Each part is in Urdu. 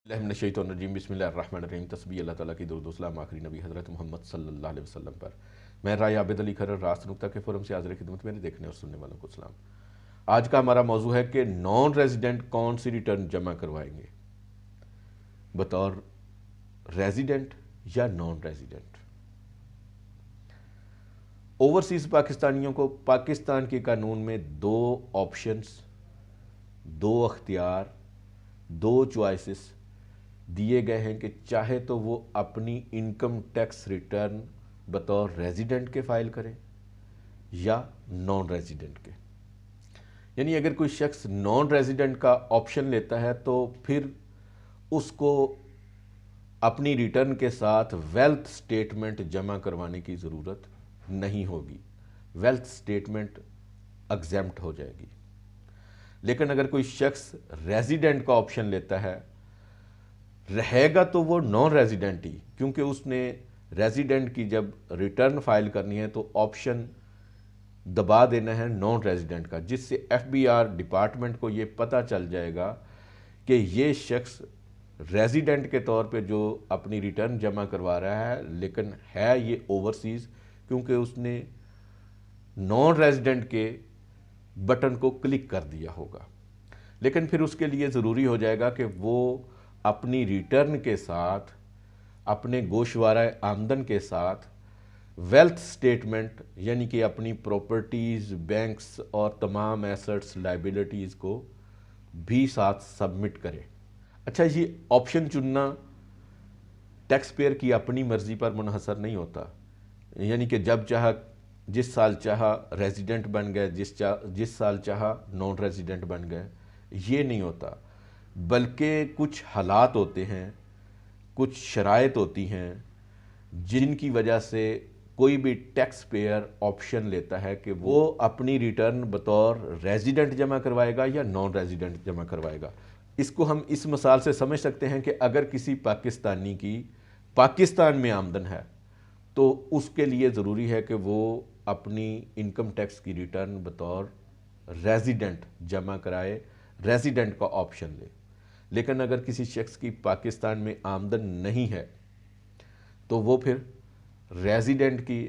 الرجیم بسم اللہ الرحمن الرحیم تسبیح اللہ تعالیٰ کی درود و سلام آخری نبی حضرت محمد صلی اللہ علیہ وسلم پر۔ میں رائے عابد علی کھرر راست نقطہ کے فورم سے حاضر خدمت، میرے دیکھنے اور سننے والوں کو سلام۔ آج کا ہمارا موضوع ہے کہ نان ریزیڈنٹ کون سی ریٹرن جمع کروائیں گے بطور ریزیڈنٹ یا نان ریزیڈنٹ۔ اوورسیز پاکستانیوں کو پاکستان کے قانون میں دو آپشنز، دو اختیار، دو چوائسز دیے گئے ہیں کہ چاہے تو وہ اپنی انکم ٹیکس ریٹرن بطور ریزیڈنٹ کے فائل کریں یا نان ریزیڈنٹ کے۔ یعنی اگر کوئی شخص نان ریزیڈنٹ کا آپشن لیتا ہے تو پھر اس کو اپنی ریٹرن کے ساتھ ویلتھ سٹیٹمنٹ جمع کروانے کی ضرورت نہیں ہوگی، ویلتھ سٹیٹمنٹ ایگزیمپٹ ہو جائے گی۔ لیکن اگر کوئی شخص ریزیڈنٹ کا آپشن لیتا ہے، رہے گا تو وہ نان ریزیڈنٹ ہی، کیونکہ اس نے ریزیڈنٹ کی جب ریٹرن فائل کرنی ہے تو آپشن دبا دینا ہے نان ریزیڈنٹ کا، جس سے ایف بی آر ڈپارٹمنٹ کو یہ پتہ چل جائے گا کہ یہ شخص ریزیڈنٹ کے طور پہ جو اپنی ریٹرن جمع کروا رہا ہے لیکن ہے یہ اوورسیز، کیونکہ اس نے نان ریزیڈنٹ کے بٹن کو کلک کر دیا ہوگا۔ لیکن پھر اس کے لیے ضروری ہو جائے گا کہ وہ اپنی ریٹرن کے ساتھ، اپنے گوشوارہ آمدن کے ساتھ ویلتھ سٹیٹمنٹ یعنی کہ اپنی پراپرٹیز، بینکس اور تمام ایسٹس، لائبلٹیز کو بھی ساتھ سبمٹ کرے۔ اچھا، یہ آپشن چننا ٹیکس پیئر کی اپنی مرضی پر منحصر نہیں ہوتا، یعنی کہ جب چاہا جس سال چاہا ریزیڈنٹ بن گئے، جس سال چاہا نان ریزیڈنٹ بن گئے، یہ نہیں ہوتا، بلکہ کچھ حالات ہوتے ہیں، کچھ شرائط ہوتی ہیں جن کی وجہ سے کوئی بھی ٹیکس پیئر آپشن لیتا ہے کہ وہ اپنی ریٹرن بطور ریزیڈنٹ جمع کروائے گا یا نان ریزیڈنٹ جمع کروائے گا۔ اس کو ہم اس مثال سے سمجھ سکتے ہیں کہ اگر کسی پاکستانی کی پاکستان میں آمدن ہے تو اس کے لیے ضروری ہے کہ وہ اپنی انکم ٹیکس کی ریٹرن بطور ریزیڈنٹ جمع کرائے، ریزیڈنٹ کا آپشن لے۔ لیکن اگر کسی شخص کی پاکستان میں آمدن نہیں ہے تو وہ پھر ریزیڈنٹ کی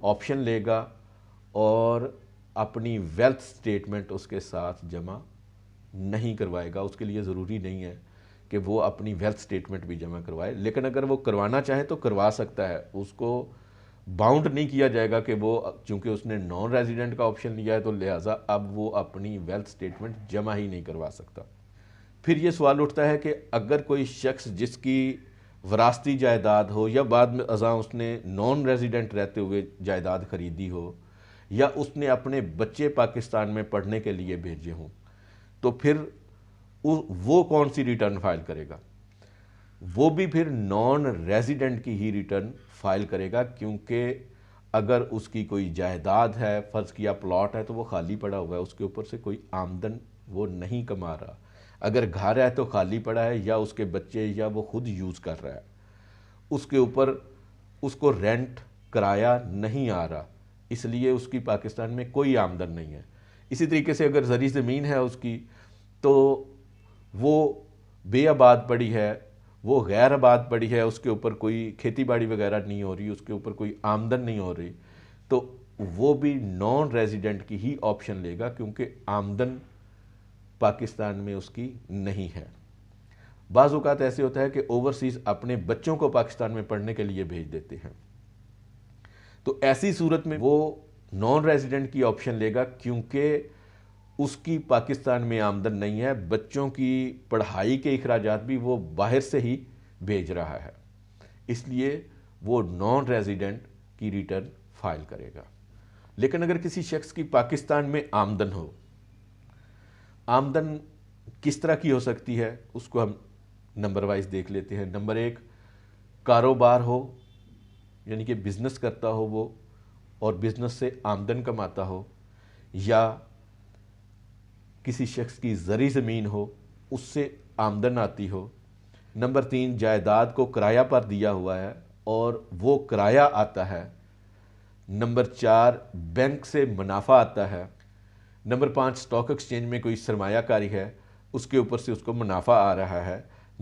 آپشن لے گا اور اپنی ویلتھ سٹیٹمنٹ اس کے ساتھ جمع نہیں کروائے گا۔ اس کے لیے ضروری نہیں ہے کہ وہ اپنی ویلتھ سٹیٹمنٹ بھی جمع کروائے، لیکن اگر وہ کروانا چاہے تو کروا سکتا ہے۔ اس کو باؤنڈ نہیں کیا جائے گا کہ وہ چونکہ اس نے نان ریزیڈنٹ کا آپشن لیا ہے تو لہٰذا اب وہ اپنی ویلتھ سٹیٹمنٹ جمع ہی نہیں کروا سکتا۔ پھر یہ سوال اٹھتا ہے کہ اگر کوئی شخص جس کی وراثتی جائیداد ہو یا بعد میں ازاں اس نے نان ریزیڈنٹ رہتے ہوئے جائیداد خریدی ہو یا اس نے اپنے بچے پاکستان میں پڑھنے کے لیے بھیجے ہوں، تو پھر وہ کون سی ریٹرن فائل کرے گا؟ وہ بھی پھر نان ریزیڈنٹ کی ہی ریٹرن فائل کرے گا، کیونکہ اگر اس کی کوئی جائیداد ہے، فرض کیا پلاٹ ہے، تو وہ خالی پڑا ہوا ہے، اس کے اوپر سے کوئی آمدن وہ نہیں کما رہا۔ اگر گھر ہے تو خالی پڑا ہے، یا اس کے بچے یا وہ خود یوز کر رہا ہے، اس کے اوپر اس کو رینٹ کرایہ نہیں آ رہا، اس لیے اس کی پاکستان میں کوئی آمدن نہیں ہے۔ اسی طریقے سے اگر زرعی زمین ہے اس کی تو وہ بے آباد پڑی ہے، وہ غیر آباد پڑی ہے، اس کے اوپر کوئی کھیتی باڑی وغیرہ نہیں ہو رہی، اس کے اوپر کوئی آمدن نہیں ہو رہی، تو وہ بھی نان ریزیڈنٹ کی ہی آپشن لے گا، کیونکہ آمدن پاکستان میں اس کی نہیں ہے۔ بعض اوقات ایسے ہوتا ہے کہ اوورسیز اپنے بچوں کو پاکستان میں پڑھنے کے لیے بھیج دیتے ہیں، تو ایسی صورت میں وہ نان ریزیڈنٹ کی آپشن لے گا، کیونکہ اس کی پاکستان میں آمدن نہیں ہے، بچوں کی پڑھائی کے اخراجات بھی وہ باہر سے ہی بھیج رہا ہے، اس لیے وہ نان ریزیڈنٹ کی ریٹرن فائل کرے گا۔ لیکن اگر کسی شخص کی پاکستان میں آمدن ہو، آمدن کس طرح کی ہو سکتی ہے اس کو ہم نمبر وائز دیکھ لیتے ہیں۔ نمبر ایک، کاروبار ہو، یعنی کہ بزنس کرتا ہو وہ اور بزنس سے آمدن کماتا ہو، یا کسی شخص کی زرعی زمین ہو، اس سے آمدن آتی ہو۔ نمبر تین، جائیداد کو کرایہ پر دیا ہوا ہے اور وہ کرایہ آتا ہے۔ نمبر چار، بینک سے منافع آتا ہے۔ نمبر پانچ، سٹاک ایکسچینج میں کوئی سرمایہ کاری ہے، اس کے اوپر سے اس کو منافع آ رہا ہے۔